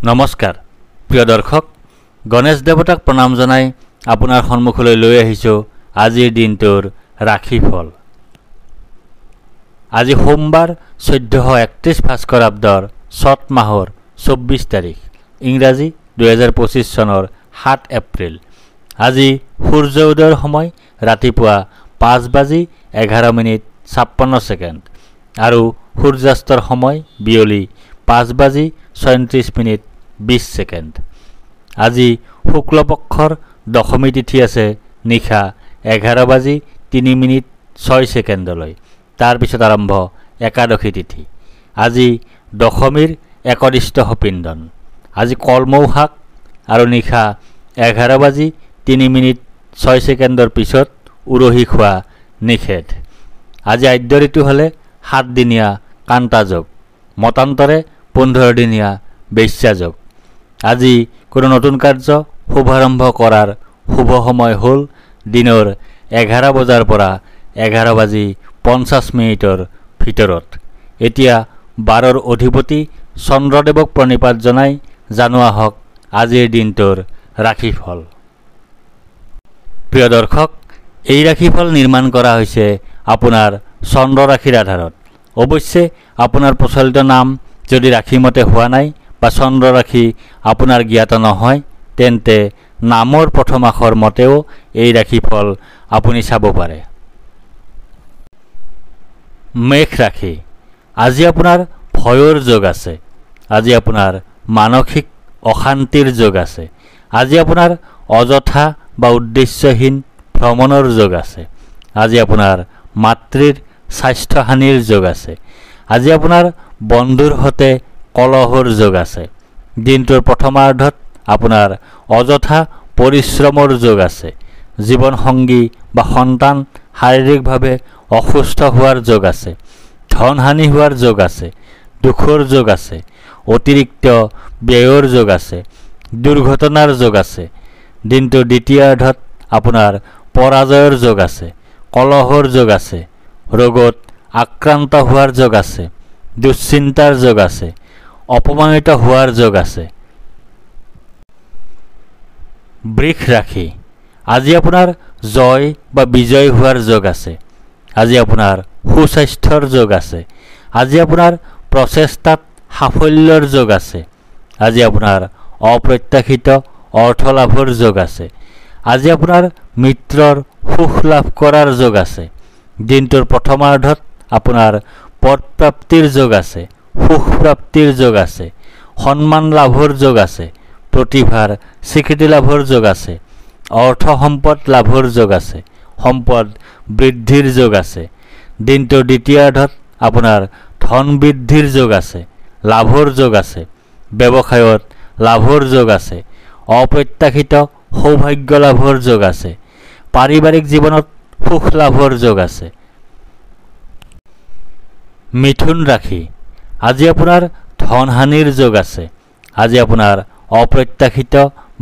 নমস্কাৰ প্ৰিয় দৰ্শক গণেশ দেৱতাক প্ৰণাম জনাই আপোনাৰ সন্মুখলৈ লৈ আহিছোঁ আজিৰ দিনটোৰ ৰাশিফল। আজি সোমবাৰ 1431 ভাস্কৰাব্দৰ চত মাহৰ 24 তাৰিখ ইংৰাজী 2025 চনৰ 7 এপ্ৰিল। আজি সূৰ্য উদয়ৰ সময় ৰাতিপুৱা 5:11:56 আৰু সূৰ্যাস্তৰ সময় বিয়লি 5:37:20। আজি শুক্লপক্ষৰ দশমী তিথি আছে নিশা 11:03:06 তাৰপিছত আৰম্ভ একাদশী তিথি। আজি দশমীৰ একদিষ্ট সপিন্দন। আজি কলমৌ শাক আৰু নিশা 11:03:06 পিছত উৰহি খোৱা নিষেধ। আজি আদ্য ঋতু হ'লে 7 দিনীয়া কান্তাযোগ, মতান্তৰে 15 দিনীয়া বেশ্যাযোগ। আজি কোনো নতুন কাৰ্য শুভাৰম্ভ কৰাৰ শুভ সময় হ'ল দিনৰ 11 বজাৰ পৰা 11:50 ভিতৰত। এতিয়া 12ৰ অধিপতি চন্দ্ৰদেৱক প্ৰণিপাত জনাই জনোৱা হওক আজিৰ দিনটোৰ ৰাশিফল। প্ৰিয় দৰ্শক, এই ৰাশিফল নিৰ্মাণ কৰা হৈছে আপোনাৰ চন্দ্ৰ ৰাশিৰ আধাৰত। অৱশ্যে আপোনাৰ প্ৰচলিত নাম যদি ৰাশিমতে হোৱা নাই বা চন্দ্ৰ ৰাশি আপোনাৰ জ্ঞাত নহয়, তেন্তে নামৰ প্ৰথম আখৰ মতেও এই ৰাশিফল আপুনি চাব পাৰে। মেষ ৰাশি। আজি আপোনাৰ ভয়ৰ যোগ আছে। আজি আপোনাৰ মানসিক অশান্তিৰ যোগ আছে। আজি আপোনাৰ অযথা বা উদ্দেশ্যহীন ভ্ৰমণৰ যোগ আছে। আজি আপোনাৰ মাতৃৰ স্বাস্থ্যহানিৰ যোগ আছে। আজি আপোনাৰ বন্ধুৰ সৈতে কলহৰ যোগ আছে। দিনটোৰ প্ৰথমাৰ্ধত আপোনাৰ অযথা পৰিশ্ৰমৰ যোগ আছে। জীৱনসংগী বা সন্তান শাৰীৰিকভাৱে অসুস্থ হোৱাৰ যোগ আছে। ধনহানি হোৱাৰ যোগ আছে। দুখৰ যোগ আছে। অতিৰিক্ত ব্যয়ৰ যোগ আছে। দুৰ্ঘটনাৰ যোগ আছে। দিনটোৰ দ্বিতীয়াৰ্ধত আপোনাৰ পৰাজয়ৰ যোগ আছে। কলহৰ যোগ আছে। ৰোগত আক্ৰান্ত হোৱাৰ যোগ আছে। দুশ্চিন্তাৰ যোগ আছে। অপমানিত হোৱাৰ যোগ আছে। বৃষ ৰাশি। আজি আপোনাৰ জয় বা বিজয় হোৱাৰ যোগ আছে। আজি আপোনাৰ সুস্বাস্থ্যৰ যোগ আছে। আজি আপোনাৰ প্ৰচেষ্টাত সাফল্যৰ যোগ আছে। আজি আপোনাৰ অপ্ৰত্যাশিত অৰ্থ লাভৰ যোগ আছে। আজি আপোনাৰ মিত্ৰৰ সুখ লাভ কৰাৰ যোগ আছে। দিনটোৰ প্ৰথমাৰ্ধত আপোনাৰ পদপ্ৰাপ্তিৰ যোগ আছে। সুখ প্ৰাপ্তিৰ যোগ আছে। সন্মান লাভৰ যোগ আছে। প্ৰতিভাৰ স্বীকৃতি লাভৰ যোগ আছে। অৰ্থ সম্পদ লাভৰ যোগ আছে। সম্পদ বৃদ্ধিৰ যোগ আছে। দিনটোৰ দ্বিতীয়াৰ্ধত আপোনাৰ ধন বৃদ্ধিৰ যোগ আছে। লাভৰ যোগ আছে। ব্যৱসায়ত লাভৰ যোগ আছে। অপ্ৰত্যাশিত সৌভাগ্য লাভৰ যোগ আছে। পাৰিবাৰিক জীৱনত সুখ লাভৰ যোগ আছে। মিথুন ৰাশি। আজি আপোনাৰ ধনহানিৰ যোগ আছে। আজি আপোনাৰ অপ্ৰত্যাশিত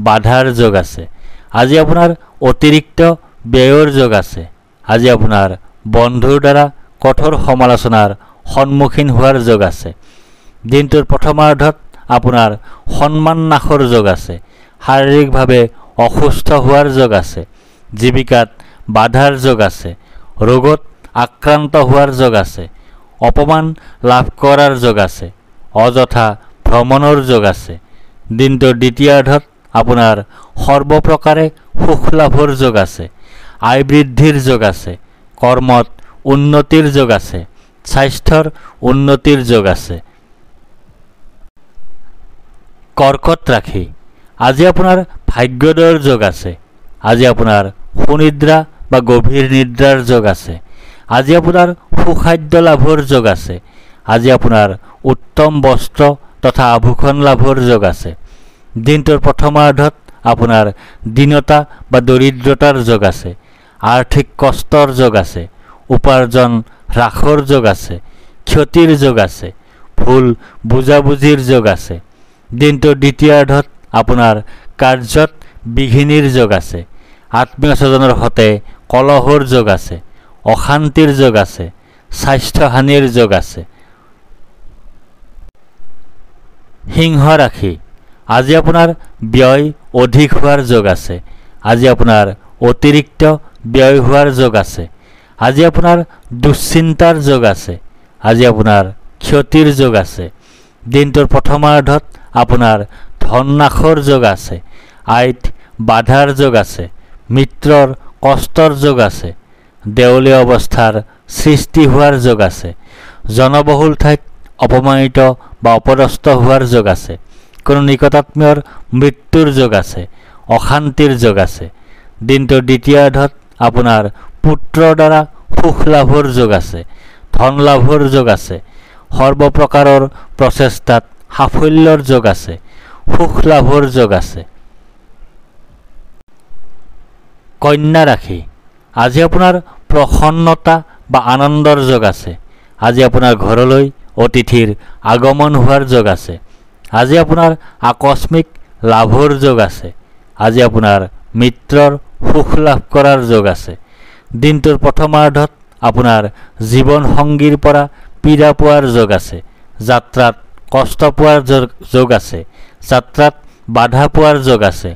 বাধাৰ যোগ আছে। আজি আপোনাৰ অতিৰিক্ত ব্যয়ৰ যোগ আছে। আজি আপোনাৰ বন্ধুৰ দ্বাৰা কঠোৰ সমালোচনাৰ সন্মুখীন হোৱাৰ যোগ আছে। দিনটোৰ প্ৰথমাৰ্ধত আপোনাৰ সন্মান নাশৰ যোগ আছে। শাৰীৰিকভাৱে অসুস্থ হোৱাৰ যোগ আছে। জীৱিকাত বাধাৰ যোগ আছে। ৰোগত আক্ৰান্ত হোৱাৰ যোগ আছে। অপমান লাভ কৰাৰ যোগ আছে। অযথা ভ্ৰমণৰ যোগ আছে। দিনটোৰ দ্বিতীয়াৰ্ধত আপোনাৰ সৰ্বপ্ৰকাৰে সুখ লাভৰ যোগ আছে। আয় বৃদ্ধিৰ যোগ আছে। কৰ্মত উন্নতিৰ যোগ আছে। স্বাস্থ্যৰ উন্নতিৰ যোগ আছে। কৰ্কট ৰাশি। আজি আপোনাৰ ভাগ্যোদয়ৰ যোগ আছে। আজি আপোনাৰ সুনিদ্ৰা বা গভীৰ নিদ্ৰাৰ যোগ আছে। আজি আপোনাৰ সুখাদ্য লাভৰ যোগ আছে। আজি আপোনাৰ উত্তম বস্ত্ৰ তথা আভূষণ লাভৰ যোগ আছে। দিনটোৰ প্ৰথমাৰ্ধত আপোনাৰ দীনতা বা দৰিদ্ৰতাৰ যোগ আছে। আৰ্থিক কষ্টৰ যোগ আছে। উপাৰ্জন হ্ৰাসৰ যোগ আছে। ক্ষতিৰ যোগ আছে। ভুল বুজাবুজিৰ যোগ আছে। দিনটোৰ দ্বিতীয়াৰ্ধত আপোনাৰ কাৰ্যত বিঘিনিৰ যোগ আছে। আত্মীয় স্বজনৰ সৈতে কলহৰ যোগ আছে। অশান্তিৰ যোগ আছে। স্বাস্থ্যহানিৰ যোগ আছে। সিংহ ৰাশি। আজি আপোনাৰ ব্যয় অধিক হোৱাৰ যোগ আছে। আজি আপোনাৰ অতিৰিক্ত ব্যয় হোৱাৰ যোগ আছে। আজি আপোনাৰ দুশ্চিন্তাৰ যোগ আছে। আজি আপোনাৰ ক্ষতিৰ যোগ আছে। দিনটোৰ প্ৰথমাৰ্ধত আপোনাৰ ধন নাশৰ যোগ আছে। আইত বাধাৰ যোগ আছে। মিত্ৰৰ কষ্টৰ যোগ আছে। দেউলীয়া অৱস্থাৰ সৃষ্টি হোৱাৰ যোগ আছে। জনবহুল ঠাইত অপমানিত বা অপদস্থ হোৱাৰ যোগ আছে। কোনো নিকটাত্মীয়ৰ মৃত্যুৰ যোগ আছে। অশান্তিৰ যোগ আছে। দিনটোৰ দ্বিতীয়াৰ্ধত আপোনাৰ পুত্ৰৰ দ্বাৰা সুখ লাভৰ যোগ আছে। ধন লাভৰ যোগ আছে। সৰ্বপ্ৰকাৰৰ প্ৰচেষ্টাত সাফল্যৰ যোগ আছে। সুখ লাভৰ যোগ আছে। কন্যা ৰাশি, আজি আপোনাৰ প্ৰসন্নতা বা আনন্দৰ যোগ আছে। আজি আপোনাৰ ঘৰলৈ অতিথিৰ আগমন হোৱাৰ যোগ আছে। আজি আপোনাৰ আকস্মিক লাভৰ যোগ আছে। আজি আপোনাৰ মিত্ৰৰ সুখ লাভ কৰাৰ যোগ আছে। দিনটোৰ প্ৰথমাৰ্ধত আপোনাৰ জীৱন সংগীৰ পৰা পীড়া পোৱাৰ যোগ আছে। যাত্ৰাত কষ্ট পোৱাৰ যোগ আছে। যাত্ৰাত বাধা পোৱাৰ যোগ আছে।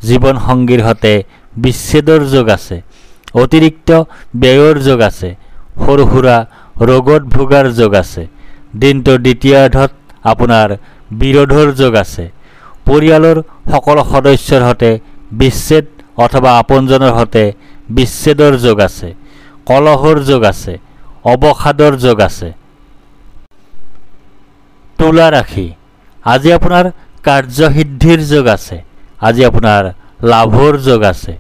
জীৱন সংগীৰ সৈতে বিচ্ছেদৰ যোগ আছে। অতিৰিক্ত ব্যয়ৰ যোগ আছে। সৰু সুৰা ৰোগত ভোগাৰ যোগ আছে। দিনটোৰ দ্বিতীয়াৰ্ধত আপোনাৰ বিৰোধৰ যোগ আছে। পৰিয়ালৰ সকলো সদস্যৰ সৈতে বিচ্ছেদ অথবা আপোনজনৰ সৈতে বিচ্ছেদৰ যোগ আছে। কলহৰ যোগ আছে। অৱসাদৰ যোগ আছে। তুলা ৰাশি, আজি আপোনাৰ কাৰ্যসিদ্ধিৰ যোগ আছে। আজি আপোনাৰ লাভৰ যোগ আছে।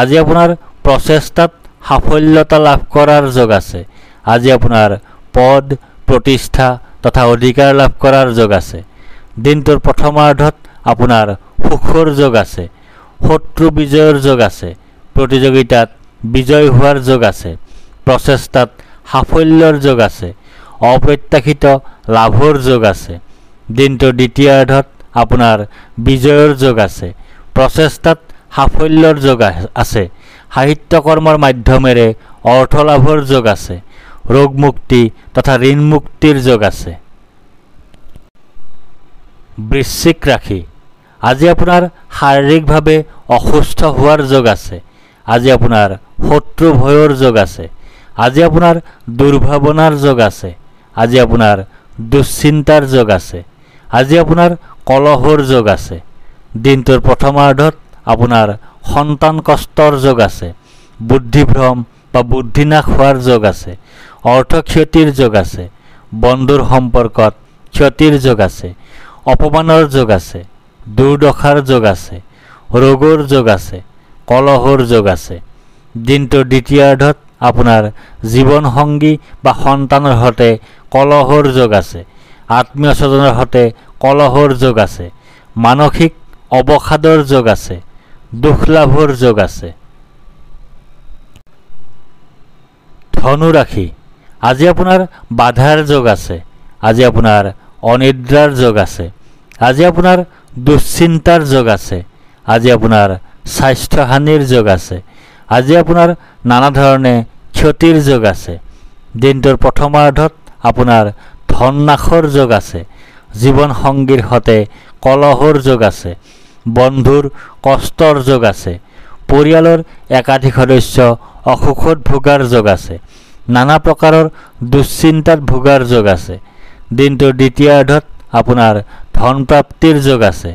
আজি আপোনাৰ প্ৰচেষ্টাত সাফল্যতা লাভ কৰাৰ যোগ আছে। আজি আপোনাৰ পদ প্ৰতিষ্ঠা তথা অধিকাৰ লাভ কৰাৰ যোগ আছে। দিনটোৰ প্ৰথমাৰ্ধত আপোনাৰ সুখৰ যোগ আছে। শত্ৰু বিজয়ৰ যোগ আছে। প্ৰতিযোগিতাত বিজয় হোৱাৰ যোগ আছে। প্ৰচেষ্টাত সাফল্যৰ যোগ আছে। অপ্ৰত্যাশিত লাভৰ যোগ আছে। দিনটোৰ দ্বিতীয়াৰ্ধত আপোনাৰ বিজয়ৰ যোগ আছে। প্ৰচেষ্টাত সাফল্যৰ যোগ আছে। সাহিত্য কৰ্মৰ মাধ্যমেৰে অৰ্থ লাভৰ যোগ আছে। ৰোগ মুক্তি তথা ঋণ মুক্তিৰ যোগ আছে। বৃশ্চিক ৰাশি, আজি আপোনাৰ শাৰীৰিকভাৱে অসুস্থ হোৱাৰ যোগ আছে। আজি আপোনাৰ শত্ৰু ভয়ৰ যোগ আছে। আজি আপোনাৰ দুৰ্ভাৱনাৰ যোগ আছে। আজি আপোনাৰ দুশ্চিন্তাৰ যোগ আছে। আজি আপোনাৰ কলহৰ যোগ আছে। দিনটোৰ প্ৰথমাৰ্ধত আপোনাৰ সন্তান কষ্টৰ যোগ আছে। বুদ্ধিভ্ৰম বা বুদ্ধিনাশ হোৱাৰ যোগ আছে। অৰ্থ ক্ষতিৰ যোগ আছে। বন্ধুৰ সম্পৰ্কত ক্ষতিৰ যোগ আছে। অপমানৰ যোগ আছে। দুৰ্দশাৰ যোগ আছে। ৰোগৰ যোগ আছে। কলহৰ যোগ আছে। দিনটোৰ দ্বিতীয়াৰ্ধত আপোনাৰ জীৱন সংগী বা সন্তানৰ সৈতে কলহৰ যোগ আছে। আত্মীয় স্বজনৰ সৈতে কলহৰ যোগ আছে। মানসিক অৱসাদৰ যোগ আছে। দুখ লাভৰ যোগ আছে। ধনু ৰাশি, আজি আপোনাৰ বাধাৰ যোগ আছে। আজি আপোনাৰ অনিদ্ৰাৰ যোগ আছে। আজি আপোনাৰ দুশ্চিন্তাৰ যোগ আছে। আজি আপোনাৰ স্বাস্থ্যহানিৰ যোগ আছে। আজি আপোনাৰ নানা ধৰণে ক্ষতিৰ যোগ আছে। দিনটোৰ প্ৰথমাৰ্ধত আপোনাৰ ধন নাশৰ যোগ আছে। জীৱন সংগীৰ সৈতে কলহৰ যোগ আছে। বন্ধুৰ কষ্টৰ যোগ আছে। পৰিয়ালৰ একাধিক সদস্য অসুখত ভোগাৰ যোগ আছে। নানা প্ৰকাৰৰ দুশ্চিন্তাত ভোগাৰ যোগ আছে। দিনটোৰ দ্বিতীয়াৰ্ধত আপোনাৰ ধন প্ৰাপ্তিৰ যোগ আছে।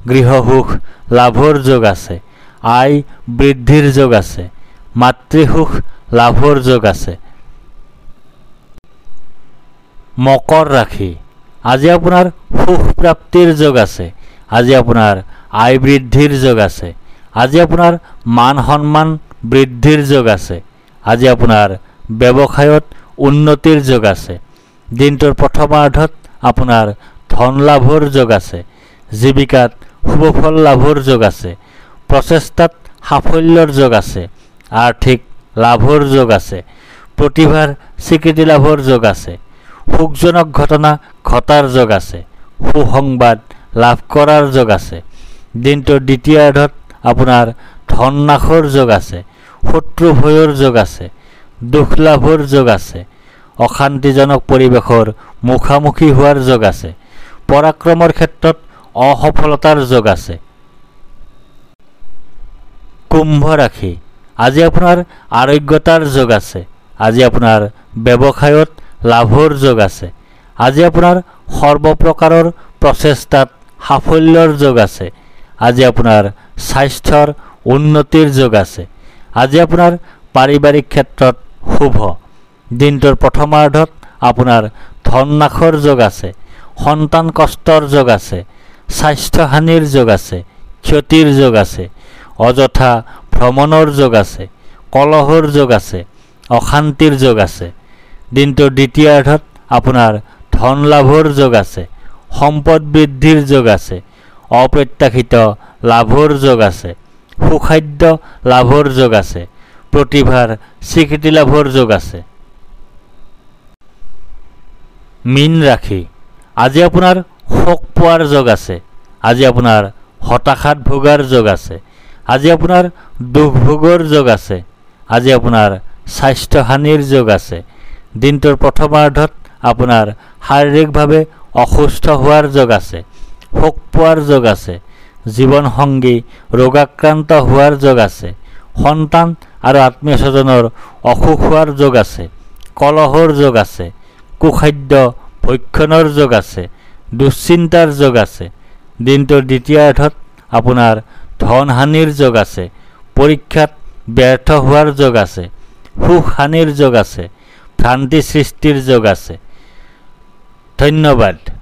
গৃহসুখ লাভৰ যোগ আছে। আয় বৃদ্ধিৰ যোগ আছে। মাতৃসুখ লাভৰ যোগ আছে। মকৰ ৰাশি, আজি আপোনাৰ সুখ প্ৰাপ্তিৰ যোগ আছে। আজি আপোনাৰ আয় বৃদ্ধিৰ যোগ আছে। আজি আপোনাৰ মান সন্মান বৃদ্ধিৰ যোগ আছে। আজি আপোনাৰ ব্যৱসায়ত উন্নতিৰ যোগ আছে। দিনটোৰ প্ৰথমাৰ্ধত আপোনাৰ ধন লাভৰ যোগ আছে। জীৱিকাত শুভফল লাভৰ যোগ আছে। প্ৰচেষ্টাত সাফল্যৰ যোগ আছে। আৰ্থিক লাভৰ যোগ আছে। প্ৰতিভাৰ স্বীকৃতি লাভৰ যোগ আছে। সুখজনক ঘটনা ঘটাৰ যোগ আছে। সুসংবাদ লাভ কৰাৰ যোগ আছে। দিনটোৰ দ্বিতীয়াৰ্ধত আপোনাৰ ধন নাশৰ যোগ আছে। শত্ৰু ভয়ৰ যোগ আছে। দুখ লাভৰ যোগ আছে। অশান্তিজনক পৰিৱেশৰ মুখামুখি হোৱাৰ যোগ আছে। পৰাক্ৰমৰ ক্ষেত্ৰত অসফলতাৰ যোগ আছে। কুম্ভ ৰাশি, আজি আপোনাৰ আৰোগ্যতাৰ যোগ আছে। আজি আপোনাৰ ব্যৱসায়ত লাভৰ যোগ আছে। আজি আপোনাৰ সৰ্বপ্ৰকাৰৰ প্ৰচেষ্টাত সাফল্যৰ যোগ আছে। আজি আপোনাৰ স্বাস্থ্যৰ উন্নতিৰ যোগ আছে। আজি আপোনাৰ পাৰিবাৰিক ক্ষেত্ৰত শুভ। দিনটোৰ প্ৰথমাৰ্ধত আপোনাৰ ধন নাশৰ যোগ আছে। সন্তান কষ্টৰ যোগ আছে। স্বাস্থ্যহানিৰ যোগ আছে। ক্ষতিৰ যোগ আছে। অযথা ভ্ৰমণৰ যোগ আছে। কলহৰ যোগ আছে। অশান্তিৰ যোগ আছে। দিনটোৰ দ্বিতীয়াৰ্ধত আপোনাৰ ধন লাভৰ যোগ আছে। সম্পদ বৃদ্ধিৰ যোগ আছে। অপ্ৰত্যাশিত লাভৰ যোগ আছে। সুখাদ্য লাভৰ যোগ আছে। প্ৰতিভাৰ স্বীকৃতি লাভৰ যোগ আছে। মীন ৰাশি, আজি আপোনাৰ শোক পোৱাৰ যোগ আছে। আজি আপোনাৰ হতাশাত ভোগাৰ যোগ আছে। আজি আপোনাৰ দুখ ভোগৰ যোগ আছে। আজি আপোনাৰ স্বাস্থ্যহানিৰ যোগ আছে। দিনটোৰ প্ৰথমাৰ্ধত আপোনাৰ শাৰীৰিকভাৱে অসুস্থ হোৱাৰ যোগ আছে। শোক পোৱাৰ যোগ আছে। জীৱনসংগী ৰোগাক্ৰান্ত হোৱাৰ যোগ আছে। সন্তান আৰু আত্মীয় স্বজনৰ অসুখ হোৱাৰ যোগ আছে। কলহৰ যোগ আছে। কুখাদ্য ভক্ষণৰ যোগ আছে। দুশ্চিন্তাৰ যোগ আছে। দিনটোৰ দ্বিতীয়াৰ্ধত আপোনাৰ ধনহানিৰ যোগ আছে। পৰীক্ষাত ব্যৰ্থ হোৱাৰ যোগ আছে। সুখহানিৰ যোগ আছে। ভ্ৰান্তি সৃষ্টিৰ যোগ আছে। ধন্যবাদ।